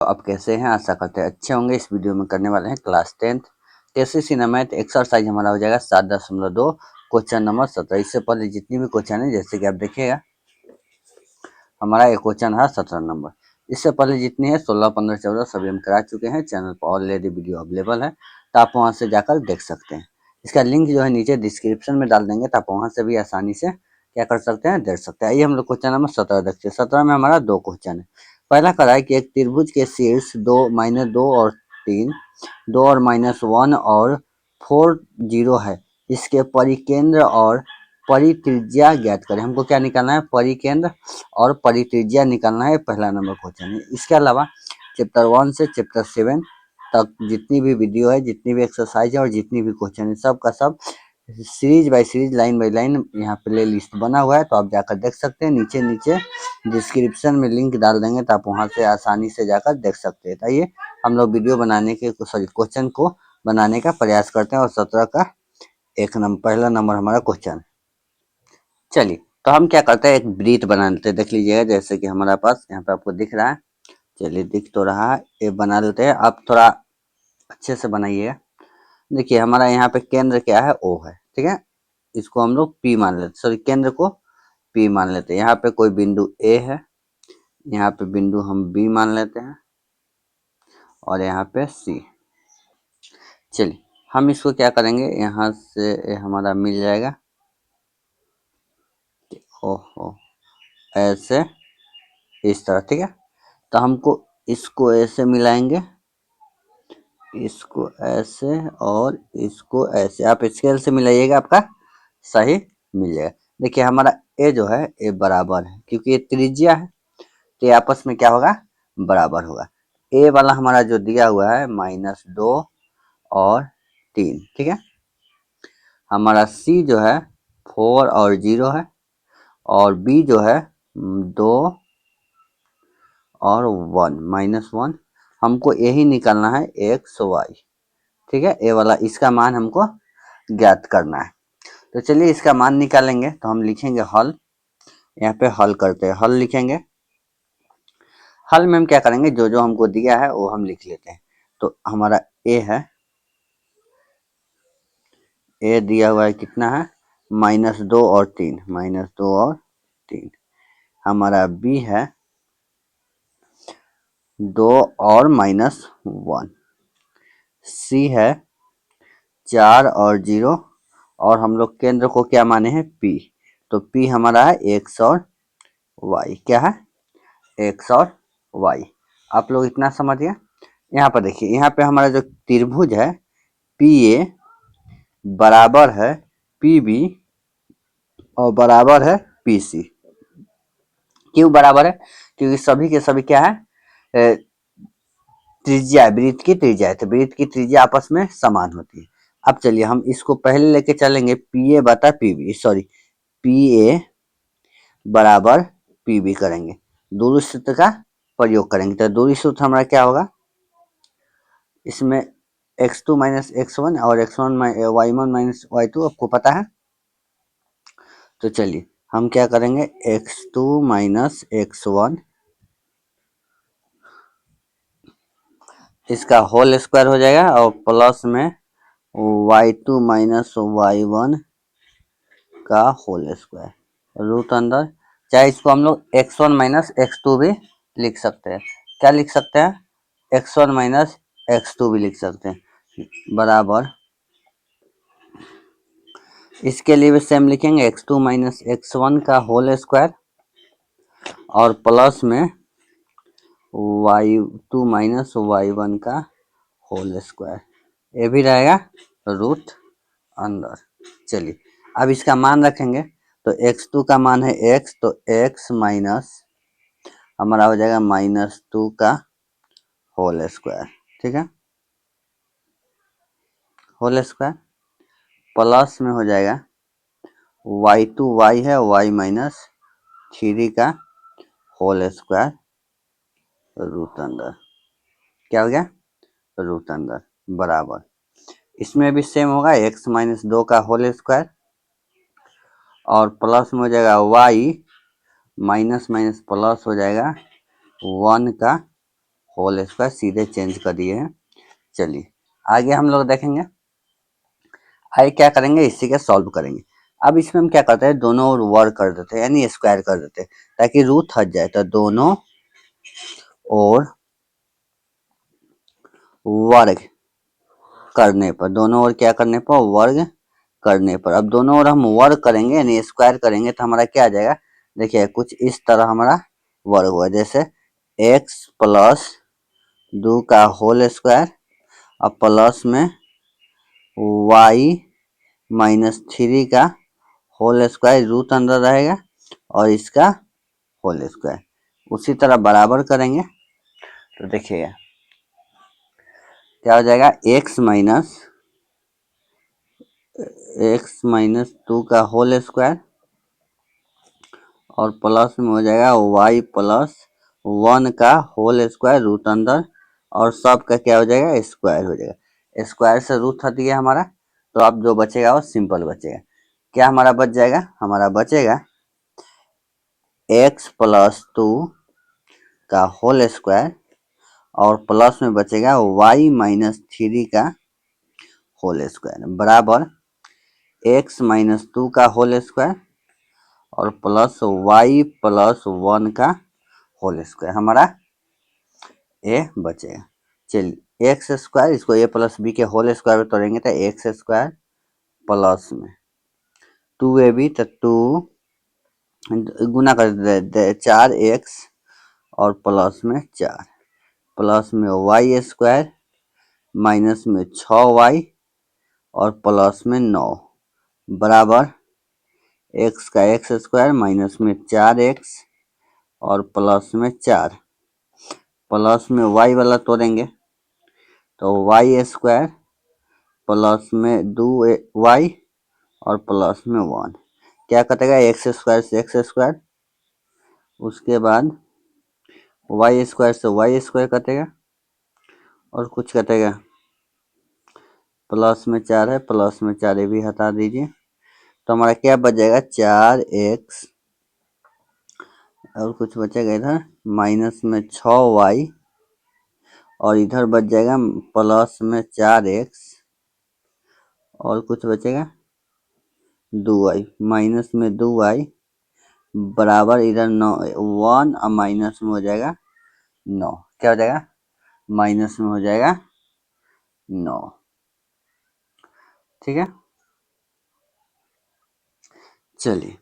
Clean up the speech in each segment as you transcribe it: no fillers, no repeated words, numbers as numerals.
तो आप कैसे हैं? आशा करते हैं अच्छे होंगे। इस वीडियो में करने वाले हैं class 10th KCC math exercise हमारा हो जाएगा 7.2 क्वेश्चन नंबर 17। इससे पहले जितनी भी क्वेश्चन है जैसे कि आप देखिएगा हमारा एक क्वेश्चन है 17 नंबर। इससे पहले जितनी है 16, 15, 14 सभी हम करा चुके हैं। चैनल पर ऑलरेडी वीडियो अवेलेबल है तो आप वहां से जाकर देख सकते हैं। इसका लिंक जो है नीचे डिस्क्रिप्शन में डाल देंगे तो आप वहां से भी आसानी से क्या कर सकते हैं, देख सकते हैं। आइए हम लोग क्वेश्चन नंबर 17 देखते हैं। 17 में हमारा दो क्वेश्चन है। पहला करा है कि एक त्रिभुज के शीर्ष 2, -2 और 3, 2 और -1 और 4 0 है। इसके परिकेंद्र और परित्रिज्या ज्ञात करें। हमको क्या निकालना है? परिकेंद्र और परित्रिज्या निकालना है। पहला नंबर क्वेश्चन है। इसके अलावा चैप्टर 1 से चैप्टर 7 तक जितनी भी वीडियो है, जितनी भी एक्सरसाइज है और जितनी भी क्वेश्चन है, सब का सब series by series, line by line यहाँ प्ले लिस्ट बना हुआ है तो आप जाकर देख सकते हैं। नीचे नीचे डिस्क्रिप्शन में लिंक डाल देंगे तो आप वहां से आसानी से जाकर देख सकते हैं। आइए हम लोग वीडियो बनाने के क्वेश्चन को बनाने का प्रयास करते हैं। और 17 का पहला नंबर हमारा क्वेश्चन। चलिए तो हम क्या करते हैं, एक वृत्त बना लेते हैं। देख लीजिएगा जैसे कि हमारा पास यहाँ पे आपको दिख रहा है। चलिए दिख तो रहा है, ये बना लेते हैं। आप थोड़ा अच्छे से बनाइएगा। देखिए हमारा यहाँ पे केंद्र क्या है? ओ है, ठीक है। इसको हम लोग पी मान लेते, सॉरी केंद्र को पी मान लेते हैं। यहाँ पे कोई बिंदु ए है, यहाँ पे बिंदु हम बी मान लेते हैं और यहाँ पे सी। चलिए हम इसको क्या करेंगे, यहाँ से हमारा मिल जाएगा। ओहो, ऐसे इस तरह, ठीक है। तो हमको इसको ऐसे मिलाएंगे, इसको ऐसे और इसको ऐसे। आप स्केल से मिलाइएगा, आपका सही मिल जाएगा। देखिए हमारा ए जो है ये बराबर है, क्योंकि ये त्रिज्या है तो ये आपस में क्या होगा? बराबर होगा। ए वाला हमारा जो दिया हुआ है -2 और 3, ठीक है। हमारा सी जो है 4 और 0 है और बी जो है 2 और 1, -1। हमको यही निकालना है एक्स वाई, ठीक है। ए वाला इसका मान हमको ज्ञात करना है। तो चलिए इसका मान निकालेंगे। तो हम लिखेंगे हल, यहाँ पे हल करते हैं। हल लिखेंगे। हल में हम क्या करेंगे, जो जो हमको दिया है वो हम लिख लेते हैं। तो हमारा ए है, ए दिया हुआ है कितना है? -2 और 3, -2 और 3। हमारा बी है 2 और -1। सी है 4 और 0 और हम लोग केंद्र को क्या माने हैं? पी। तो पी हमारा है एक्स और वाई। क्या है? एक्स और वाई। आप लोग इतना समझिए। यहाँ पर देखिए, यहाँ पे हमारा जो त्रिभुज है पी ए बराबर है पी बी और बराबर है पी सी। क्यों बराबर है? क्योंकि सभी के सभी क्या है? त्रिज्या, वृत्त की त्रिज्या है, तो वृत्त की त्रिज्या आपस में समान होती है। अब चलिए हम इसको पहले लेके चलेंगे पी ए बटा P B, sorry P A बराबर पी बी करेंगे। दूरी सूत्र का प्रयोग करेंगे। तो दूरी सूत्र हमारा क्या होगा? इसमें x2 माइनस x1 और x1 y1 माइनस y2 आपको पता है। तो चलिए हम क्या करेंगे, x2 माइनस x1 इसका होल स्क्वायर हो जाएगा और प्लस में y2 माइनस y1 का होल स्क्वायर रूट अंदर। चाहे इसको हम लोग x1 माइनस x2 भी लिख सकते हैं। क्या लिख सकते हैं? x1 माइनस x2 भी लिख सकते हैं, बराबर। इसके लिए भी सेम लिखेंगे, x2 माइनस x1 का होल स्क्वायर और प्लस में y2 माइनस y1 का होल स्क्वायर, ये भी रहेगा रूट अंदर। चलिए अब इसका मान रखेंगे। तो x2 का मान है x, तो x माइनस हमारा हो जाएगा -2 का होल स्क्वायर, ठीक है। होल स्क्वायर प्लस में हो जाएगा y2 y है, y माइनस 3 का होल स्क्वायर रूट अंदर। क्या हो गया? रूट अंदर, बराबर। इसमें भी सेम होगा, x माइनस 2 का होल स्क्वायर और प्लस में हो जाएगा y माइनस माइनस प्लस हो जाएगा 1 का होल स्क्वायर सीधे चेंज कर दिए हैं। चलिए आगे हम लोग देखेंगे, आगे क्या करेंगे, इसी का सॉल्व करेंगे। अब इसमें हम क्या करते हैं, दोनों ओर वर्ग कर देते हैं, यानी स्क्वायर कर देते हैं ताकि रूट हट जाए। तो दोनों ओर वर्ग करने पर, दोनों ओर क्या करने पर, वर्ग करने पर। अब दोनों ओर हम वर्ग करेंगे यानी स्क्वायर करेंगे तो हमारा क्या आ जाएगा, देखिए कुछ इस तरह हमारा वर्ग हुआ, जैसे x प्लस 2 का होल स्क्वायर और प्लस में y माइनस 3 का होल स्क्वायर, रूट अंदर रहेगा और इसका होल स्क्वायर। उसी तरह बराबर करेंगे तो देखिएगा क्या हो जाएगा, x टू का होल स्क्वायर और प्लस में हो जाएगा y प्लस 1 का होल स्क्वायर, रूट अंदर और सब का क्या हो जाएगा, स्क्वायर हो जाएगा। स्क्वायर से रूट हट गया हमारा, तो अब जो बचेगा वो सिंपल बचेगा। क्या हमारा बच जाएगा, हमारा बचेगा x प्लस 2 का होल स्क्वायर और प्लस में बचेगा y माइनस 3 का होल स्क्वायर बराबर x माइनस 2 का होल स्क्वायर और प्लस y प्लस 1 का होल स्क्वायर, हमारा ए बचेगा। चलिए एक्स स्क्वायर, इसको ए प्लस बी के होल स्क्वायर में तोड़ेंगे तो एक्स स्क्वायर प्लस में 2ab, तो 2 गुना कर दे 4x और प्लस में 4 प्लस में वाई स्क्वायर माइनस में 6y और प्लस में 9 बराबर x का एक्स स्क्वायर माइनस में 4x और प्लस में 4 प्लस में y वाला तोड़ेंगे तो वाई स्क्वायर प्लस में 2y और प्लस में 1, क्या कटेगा, एक्स स्क्वायर से एक्स स्क्वायर, उसके बाद वाई स्क्वायर से वाई स्क्वायर कटेगा और कुछ कटेगा, प्लस में 4 है, प्लस में 4 ये भी हटा दीजिए तो हमारा क्या बच जाएगा, 4x और कुछ बचेगा इधर माइनस में 6y और इधर बच जाएगा प्लस में 4x और कुछ बचेगा 2y माइनस में 2y बराबर इधर 9 1 और माइनस में हो जाएगा 9, क्या हो जाएगा, माइनस में हो जाएगा 9। ठीक है, चलिए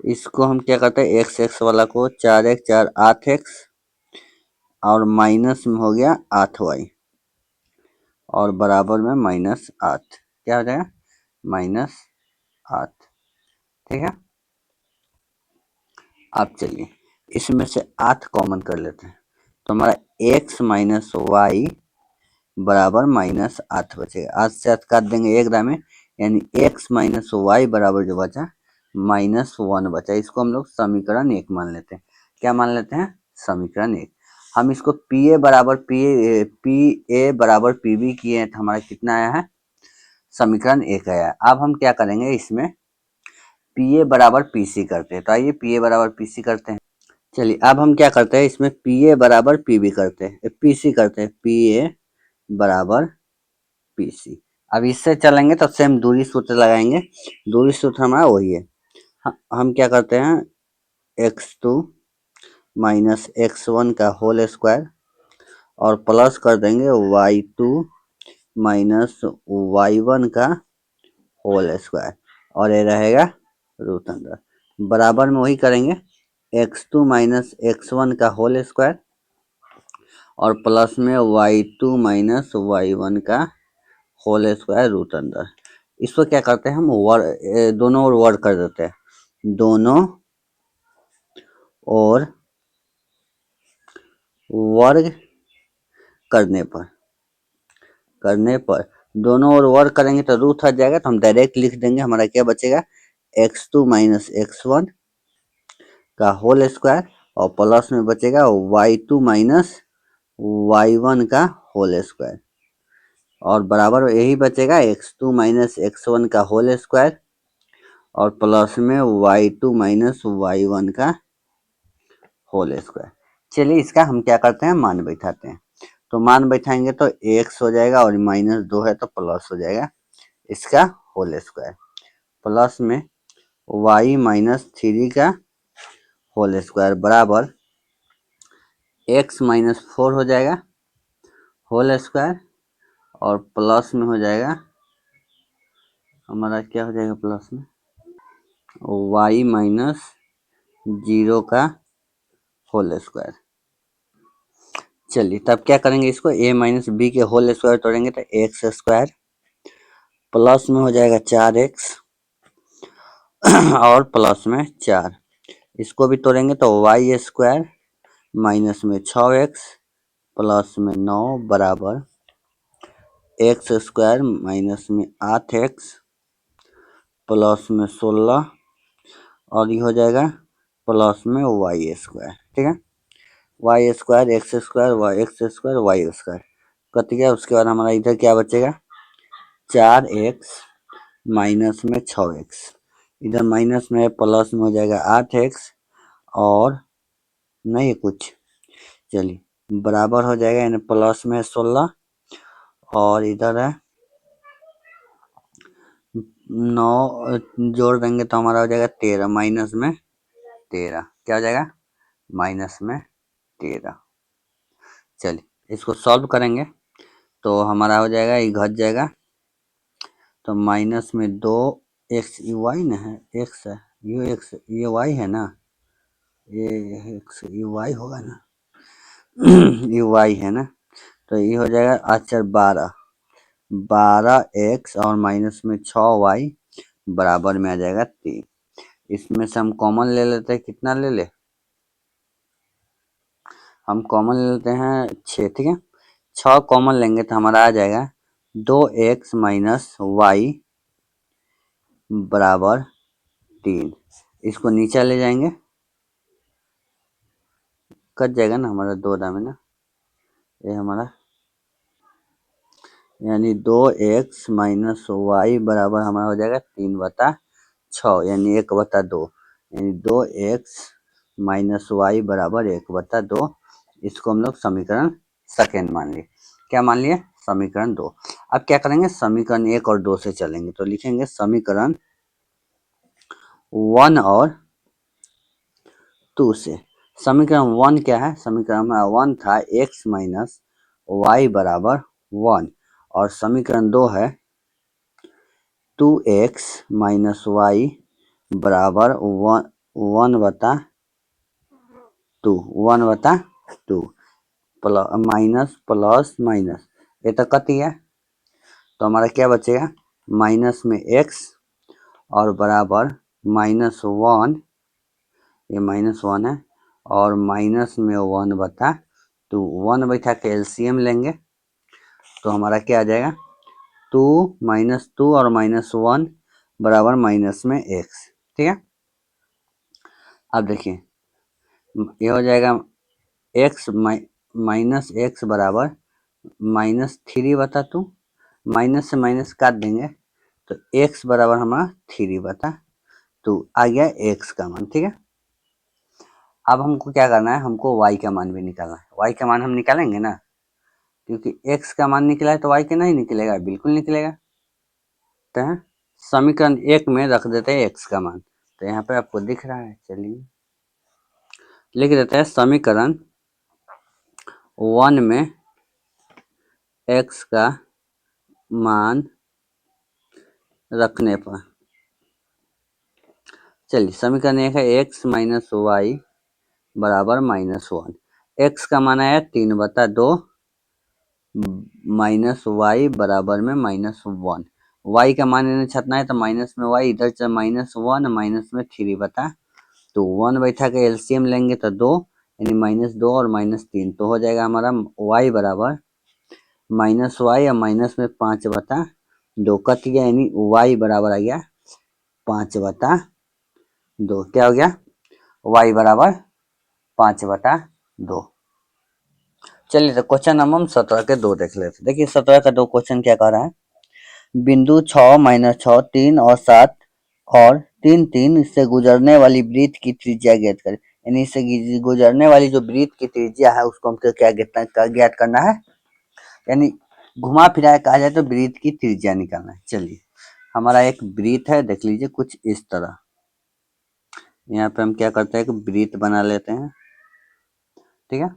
इसको हम क्या करते हैं, एक्स एक्स वाला को 4x 4 8x और माइनस में हो गया 8y और बराबर में -8, क्या हो जाएगा, -8। ठीक है, अब चलिए इसमें से 8 कॉमन कर लेते हैं तो हमारा x माइनस वाई बराबर -8 बचेगा। 8 से 8 काट देंगे एक दामे, यानी x माइनस वाई बराबर जो बचा -1 बचा। इसको हम लोग समीकरण 1 मान लेते हैं। क्या मान लेते हैं, समीकरण 1। हम इसको पी ए बराबर पी बी किए हैं तो हमारा कितना आया है, समीकरण 1 आया है। अब हम क्या करेंगे, इसमें पी ए बराबर पी सी करते हैं, तो आइए पी ए बराबर पी सी करते हैं। चलिए अब हम क्या करते हैं, इसमें पी ए बराबर पी बी करते हैं, पी सी करते हैं, पी ए बराबर पी सी। अब इससे चलेंगे तो सेम दूरी सूत्र लगाएंगे, दूरी सूत्र हमारा वही है। हम क्या करते हैं, x2 माइनस x1 का होल स्क्वायर और प्लस कर देंगे y2 माइनस y1 का होल स्क्वायर और ये रहेगा रूट अंदर, बराबर में वही करेंगे x2 माइनस x1 का होल स्क्वायर और प्लस में y2 माइनस y1 का होल स्क्वायर रूट अंदर। इसको क्या करते हैं, हम दोनों ओर वर्ग कर देते हैं, दोनों और वर्ग करने पर दोनों ओर वर्ग करेंगे तो रूट हट जाएगा, तो हम डायरेक्ट लिख देंगे, हमारा क्या बचेगा, x2 माइनस x1 का होल स्क्वायर और प्लस में बचेगा y2 माइनस y1 का होल स्क्वायर और बराबर यही बचेगा x2 माइनस x1 का होल स्क्वायर और प्लस में y2 माइनस y1 का होल स्क्वायर। चलिए इसका हम क्या करते हैं, मान बैठाते हैं। तो मान बैठाएंगे तो x हो जाएगा और -2 है तो प्लस हो जाएगा इसका होल स्क्वायर, प्लस में y-3 का होल स्क्वायर बराबर x-4 हो जाएगा होल स्क्वायर, और प्लस में हो जाएगा हमारा, क्या हो जाएगा प्लस में, y-0 का होल स्क्वायर। चलिए तब क्या करेंगे, इसको a-b के होल स्क्वायर तोड़ेंगे तो एक्स स्क्वायर, प्लस में हो जाएगा 4x और प्लस में 4, इसको भी तोड़ेंगे तो वाई स्क्वायर माइनस में 6x प्लस में 9 बराबर एक्स स्क्वायर माइनस में 8x प्लस में 16, और ये हो जाएगा प्लस में वाई स्क्वायर। ठीक है, Y square X square Y X square Y square cut गया। उसके बाद हमारा इधर क्या बचेगा, 4x माइनस में 6x, इधर माइनस में प्लस में हो जाएगा 8x और नहीं कुछ, चलिए बराबर हो जाएगा, यानी प्लस में 16 और इधर है 9, जोड़ देंगे तो हमारा हो जाएगा 13, माइनस में 13, क्या हो जाएगा माइनस में 13। चलिए इसको सॉल्व करेंगे तो हमारा हो जाएगा, ये घट जाएगा तो माइनस में 2x, ये वाई ना है, एक्स है, ये एक्स ये वाई है ना, ये एक्स ये वाई होगा ना ये वाई है ना, तो ये हो जाएगा अच्छा 12x और माइनस में 6y बराबर में आ जाएगा 3। इसमें से हम कॉमन ले लेते हैं, कितना ले ले, हम कॉमन ले लेते हैं 6। ठीक है, 6 कॉमन लेंगे तो हमारा आ जाएगा 2x माइनस वाई बराबर 3। इसको नीचे ले जाएंगे, कट जाएगा ना हमारा 2 में ना, ये हमारा यानी 2x माइनस वाई बराबर हमारा हो जाएगा 3/6, यानी 1/2, यानी 2x माइनस वाई बराबर 1/2। इसको हम लोग समीकरण सेकेंड मान लिए। क्या मान लिए, समीकरण 2। अब क्या करेंगे, समीकरण 1 और 2 से चलेंगे तो लिखेंगे समीकरण 1 और 2 से। समीकरण 1 क्या है, समीकरण 1 था x माइनस वाई बराबर 1, और समीकरण 2 है 2x माइनस वाई बराबर 1/2 माइनस प्लस माइनस, ये तो कट गया तो हमारा क्या बचेगा, माइनस में x और बराबर -1, ये -1 है, और माइनस में 1/2, 1 बैठा के एलसीएम लेंगे तो हमारा क्या आ जाएगा, 2 -2 और -1 बराबर माइनस में x। ठीक है, अब देखिए ये हो जाएगा x माइनस एक्स बराबर -3/2, माइनस से माइनस काट देंगे तो x बराबर हमारा 3/2 आ गया x का मान। ठीक है, अब हमको क्या करना है, हमको y का मान भी निकालना है। y का मान हम निकालेंगे ना, क्योंकि x का मान निकला है तो y का नहीं निकलेगा, बिल्कुल निकलेगा। तो समीकरण 1 में रख देते हैं x का मान, तो यहाँ पे आपको दिख रहा है, चलिए लिख देते हैं समीकरण 1 में x का मान रखने पर, चलिए समीकरण 1 है x माइनस वाई बराबर -1, x का मान आया 3/2 माइनस वाई बराबर में -1, y का मान इन्हें छटना है तो माइनस में y, इधर से -1 माइनस में 3/2, 1 बैठा के एलसीएम लेंगे तो 2, यानी -2 और -3, तो हो जाएगा हमारा y बराबर -y और माइनस में 5/2 कट गया, यानी y बराबर आ गया 5/2। क्या हो गया, y बराबर 5/2। चलिए तो क्वेश्चन नंबर 17 के 2 देख लेते। देखिए 17 का 2 क्वेश्चन क्या कह रहा है, बिंदु 6 -6 3 और 7 और 3 3 से गुजरने वाली वृत्त की त्रिज्या ज्ञात करें। यानी इससे गुजरने वाली जो वृत्त की त्रिज्या है उसको हमको क्या ज्ञात करना है, यानी घुमा फिरा कहा जाए तो वृत्त की त्रिज्या निकालना है। चलिए हमारा एक वृत्त है, देख लीजिए कुछ इस तरह। यहाँ पे हम क्या करते हैं कि वृत्त बना लेते हैं, ठीक है।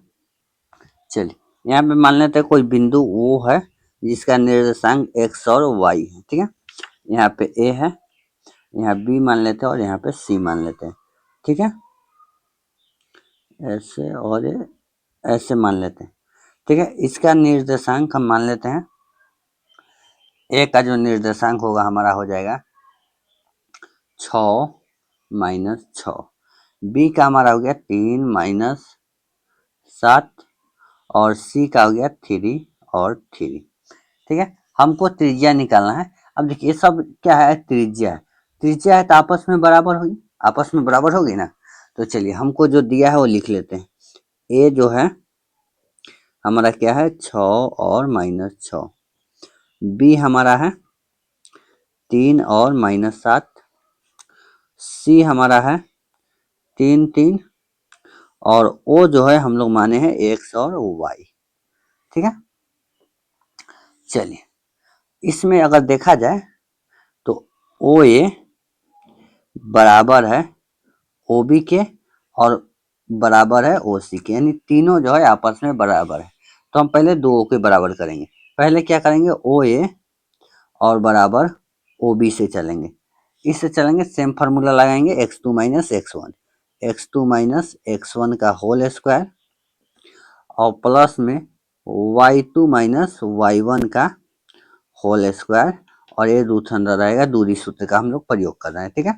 चलिए यहाँ पे मान लेते हैं कोई बिंदु O है जिसका निर्देशांक x और y है, ठीक है। यहाँ पे A है, यहाँ B मान लेते हैं और यहाँ पे C मान लेते हैं, ठीक है। ऐसे और ऐसे मान लेते हैं, ठीक है। इसका निर्देशांक हम मान लेते हैं, A का जो निर्देशांक होगा हमारा हो जाएगा 6 माइनस 6, B का हमारा हो गया 3 माइनस 7 और C का हो गया 3 और 3, ठीक है। हमको त्रिज्या निकालना है। अब देखिए ये सब क्या है, त्रिज्या है। त्रिज्या है तो आपस में बराबर होगी, आपस में बराबर होगी ना। तो चलिए हमको जो दिया है वो लिख लेते हैं। ए जो है हमारा क्या है 6 और माइनस 6, बी हमारा है 3 और माइनस 7, सी हमारा है 3 3 और ओ जो है हम लोग माने हैं एक्स और वाई, ठीक है। चलिए इसमें अगर देखा जाए तो ओ ए बराबर है ओ बी के और बराबर है ओ सी के, यानी तीनों जो है आपस में बराबर है। तो हम पहले दो के बराबर करेंगे। पहले क्या करेंगे, ओ ए और बराबर ओ बी से चलेंगे, इससे चलेंगे सेम फार्मूला लगाएंगे x2 minus x1, x2 minus x1 का होल स्क्वायर और प्लस में y2 माइनस y1 का होल स्क्वायर, और ये रूट अंदर रहेगा, दूरी सूत्र का हम लोग प्रयोग कर रहे हैं, ठीक है।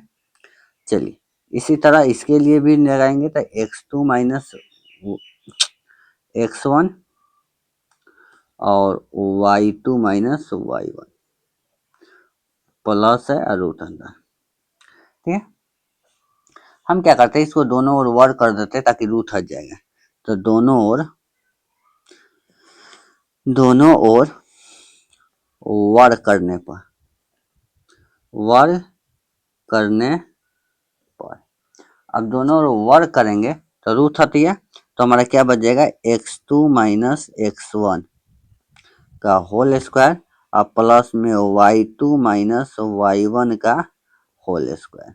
चलिए इसी तरह इसके लिए भी लगाएंगे तो x2 माइनस x1 और y2 माइनस y1 प्लस है और रूट अंदर, ठीक है। हम क्या करते हैं, इसको दोनों ओर वर्ग कर देते हैं ताकि रूट हट जाएगा। तो दोनों ओर वर्ग करने पर अब दोनों ओर वर्ग करेंगे तो रूट हट गया, तो हमारा क्या बच जाएगा x2 माइनस x1 का होल स्क्वायर और प्लस में y2 माइनस y1 का होल स्क्वायर।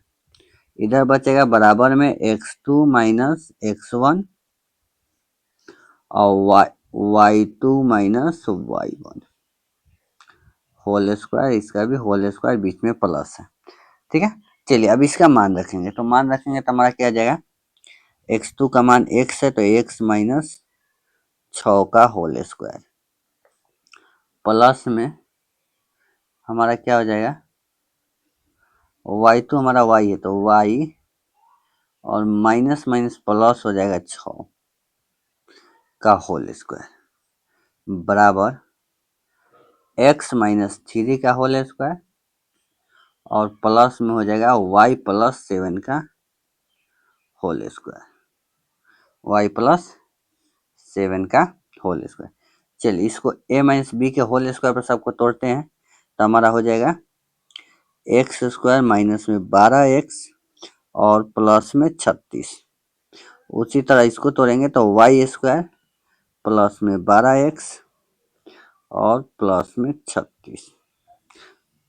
इधर बचेगा बराबर में x2 माइनस x1 और y2 minus y1 whole square, इसका भी होल स्क्वायर, बीच में प्लस है, ठीक है। चलिए अब इसका मान रखेंगे, तो मान रखेंगे तो हमारा क्या आ जाएगा, x2 का मान x है तो x माइनस 6 का होल स्क्वायर प्लस में हमारा क्या हो जाएगा, y2 हमारा y है तो y और माइनस माइनस प्लस हो जाएगा 6 का होल स्क्वायर बराबर x माइनस 3 का होल स्क्वायर और प्लस में हो जाएगा y प्लस 7 का होल स्क्वायर, y प्लस 7 का होल स्क्वायर। चलिए इसको a माइनस बी के होल स्क्वायर पर सबको तोड़ते हैं तो हमारा हो जाएगा एक्स स्क्वायर माइनस में 12x और प्लस में 36। उसी तरह इसको तोड़ेंगे तो वाई स्क्वायर प्लस में 12x और प्लस में 36,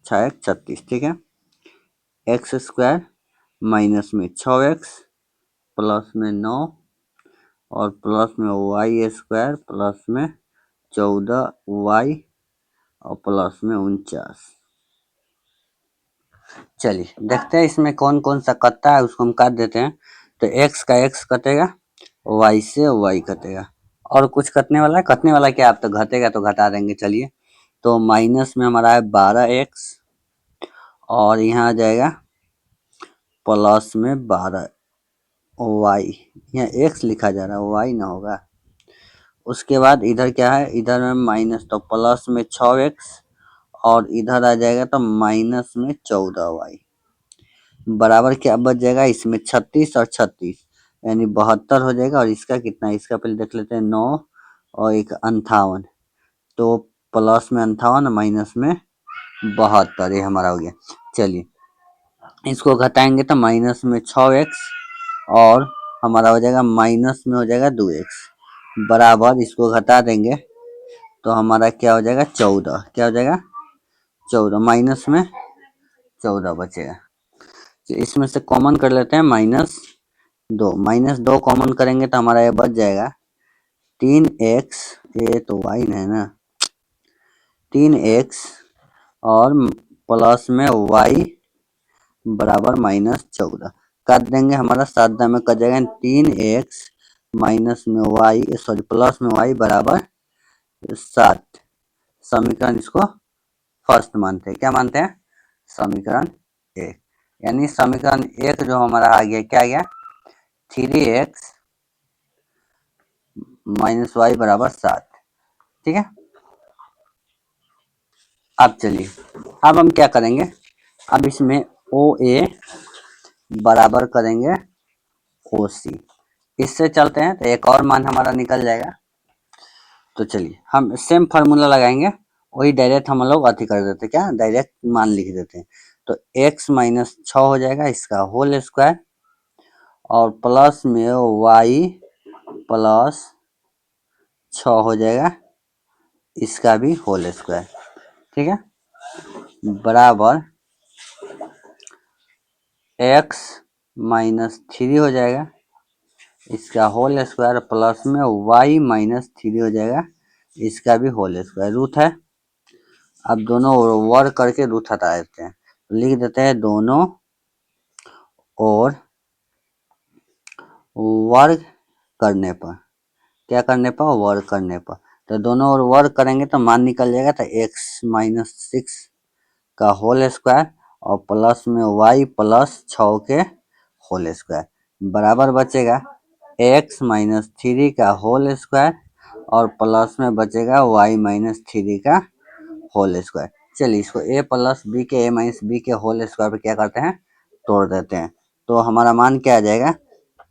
36, ठीक है। एक्स स्क्वायर माइनस में 6x प्लस में 9 और प्लस में वाई स्क्वायर प्लस में 14y और प्लस में 49। चलिए देखते हैं इसमें कौन कौन सा कटता है, उसको हम काट देते हैं। तो x का x कटेगा, y से y कटेगा, और कुछ कटने वाला है, कटने वाला क्या, आप तो घटेगा तो घटा देंगे। चलिए तो माइनस में हमारा है 12x और यहाँ आ जाएगा प्लस में 12y, यहाँ x लिखा जा रहा है y ना होगा। उसके बाद इधर क्या है, इधर में माइनस तो प्लस में 6x और इधर आ जाएगा तो माइनस में 14y बराबर क्या बच जाएगा, इसमें 36 और 36 यानी 72 हो जाएगा। और इसका कितना है, इसका पहले देख लेते हैं 9 और एक 58, तो प्लस में 58 माइनस में 72, ये हमारा हो गया। चलिए इसको घटाएंगे तो माइनस में 6x और हमारा हो जाएगा माइनस में हो जाएगा 2x बराबर, इसको घटा देंगे तो हमारा क्या हो जाएगा 14, क्या हो जाएगा 14, माइनस में 14 बचेगा। तो इसमें से कॉमन कर लेते हैं -2 कॉमन करेंगे तो हमारा ये बच जाएगा 3x, ये तो y है ना, 3x और प्लस में y बराबर -14 काट देंगे, हमारा 7 में कट जाएगा 3x माइनस में y, सॉरी प्लस में y बराबर 7। समीकरण इसको फर्स्ट मानते हैं, क्या मानते हैं, समीकरण 1। यानी समीकरण 1 जो हमारा आ गया, क्या आ गया 3x माइनस वाई बराबर 7। ठीक है, अब चलिए, अब हम क्या करेंगे, अब इसमें ओ ए बराबर करेंगे ओ सी, इससे चलते हैं तो एक और मान हमारा निकल जाएगा। तो चलिए हम सेम फार्मूला लगाएंगे, वही डायरेक्ट हम लोग अति कर देते, क्या डायरेक्ट मान लिख देते हैं। तो x माइनस 6 हो जाएगा इसका होल स्क्वायर और प्लस में y प्लस 6 हो जाएगा इसका भी होल स्क्वायर। ठीक है, बराबर x माइनस 3 हो जाएगा इसका होल स्क्वायर प्लस में y माइनस 3 हो जाएगा इसका भी होल स्क्वायर। रूट है, अब दोनों वर्ग करके रूट हटा देते हैं, लिख देते हैं दोनों और वर्ग करने पर, क्या करने पर, वर्ग करने पर। तो दोनों ओर वर्ग करेंगे तो मान निकल जाएगा, तो x माइनस 6 का होल स्क्वायर और प्लस में y प्लस 6 के होल स्क्वायर बराबर बचेगा x माइनस 3 का होल स्क्वायर और प्लस में बचेगा y माइनस 3 का होल स्क्वायर। चलिए इसको a प्लस बी के a माइनस बी के होल स्क्वायर पे क्या करते हैं, तोड़ देते हैं। तो हमारा मान क्या आ जाएगा,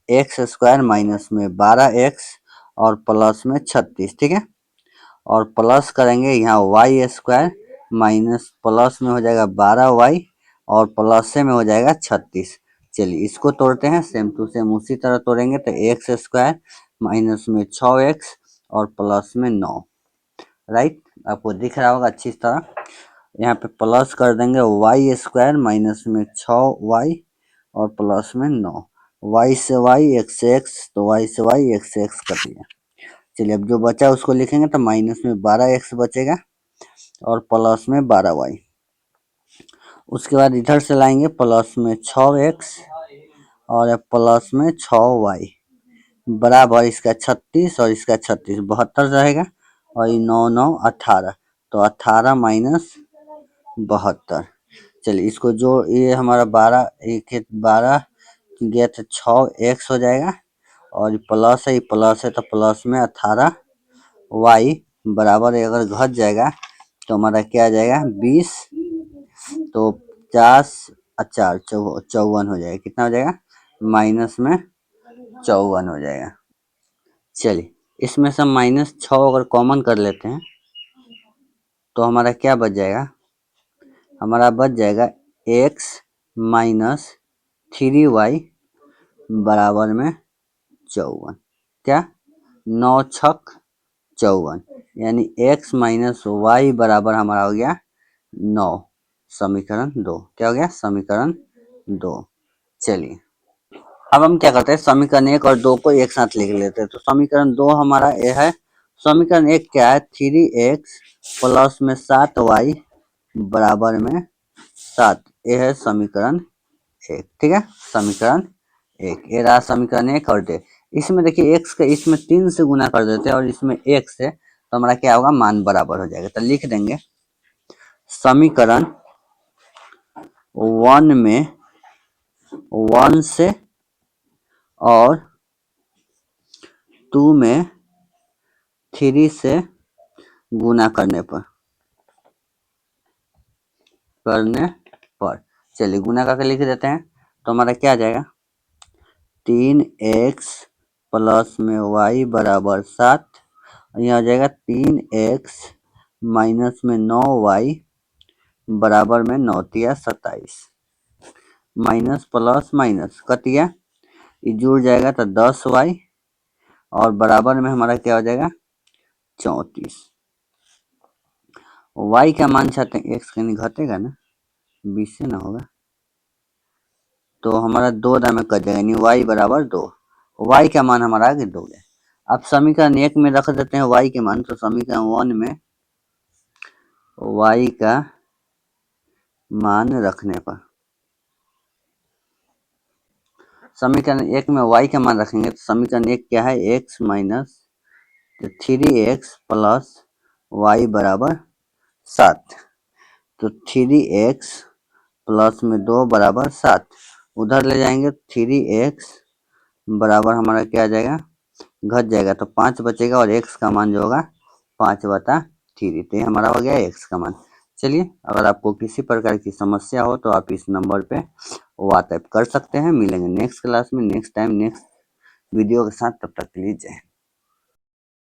एक्स स्क्वायर माइनस में 12x और प्लस में 36। ठीक है, और प्लस करेंगे यहाँ वाई स्क्वायर माइनस प्लस में हो जाएगा 12y और प्लस से में हो जाएगा 36। चलिए इसको तोड़ते हैं, सेम टू सेम उसी तरह तोड़ेंगे तो एक्स स्क्वायर माइनस में 6x और प्लस में 9। राइट, आपको दिख रहा होगा अच्छी तरह। यहाँ पे प्लस कर देंगे वाई स्क्वायर माइनस में 6y और प्लस में 9, y से y x से x, तो y से y x से x कर दिया। चलिए अब जो बचा उसको लिखेंगे तो माइनस में 12x बचेगा और प्लस में 12y। उसके बाद इधर से लाएंगे प्लस में 6x और प्लस में 6y बराबर इसका 36 और इसका 36 72 रहेगा और ये 9 9 18, तो 18 माइनस 72। चलिए इसको जो ये हमारा 12 एक 12 गया तो 6x हो जाएगा और प्लस है, प्लस है तो प्लस में 18y बराबर अगर घट जाएगा तो हमारा क्या आ जाएगा 20, तो 50 4 54 हो जाएगा, कितना हो जाएगा माइनस में 54 हो जाएगा। चलिए इसमें से -6 अगर कॉमन कर लेते हैं तो हमारा क्या बच जाएगा, हमारा बच जाएगा x माइनस 3y बराबर में 54, क्या 9 छक 54, यानी x माइनस वाई बराबर हमारा हो गया 9। समीकरण 2 क्या हो गया, समीकरण 2। चलिए अब हम क्या करते हैं, समीकरण 1 और 2 को एक साथ लिख लेते हैं। तो समीकरण 2 हमारा ये है, समीकरण 1 क्या है 3x प्लस में 7y बराबर में 7, ये है समीकरण 1। ठीक है, समीकरण 1 ये रहा समीकरण 1 और 2। इसमें देखिए x का इसमें 3 से गुना कर देते हैं और इसमें 1 से, तो हमारा क्या होगा मान बराबर हो जाएगा। तो लिख देंगे समीकरण 1 में 1 से और 2 में 3 से गुना करने पर चलिए गुना करके लिख देते हैं तो हमारा क्या आ जाएगा 3x प्लस में y बराबर 7, यहाँ आ जाएगा 3x माइनस में 9y बराबर में 9 तिया 27, माइनस प्लस माइनस कट गया ये जुड़ जाएगा तो 10y और बराबर में हमारा क्या हो जाएगा 34। y का मान चाहते हैं x कहीं घटेगा ना 20 से ना होगा तो हमारा 2 में कट जाएगा यानी y बराबर 2। y का मान हमारा आ गया 2 है। अब समीकरण 1 में रख देते हैं y के मान तो समीकरण 1 में y का मान रखने पर समीकरण 1 में y का मान रखेंगे तो समीकरण 1 क्या है x minus 3x plus y बराबर 7 तो 3x प्लस में 2 बराबर 7 उधर ले जाएंगे 3x बराबर हमारा क्या आ जाएगा घट जाएगा तो 5 बचेगा और x का मान जो होगा 5/3 तो ये हमारा हो गया x का मान। चलिए अगर आपको किसी प्रकार की समस्या हो तो आप इस नंबर पे व्हाट्सएप कर सकते हैं। मिलेंगे नेक्स्ट क्लास में नेक्स्ट टाइम नेक्स्ट वीडियो के साथ, तब तक के लिए जय हिंद।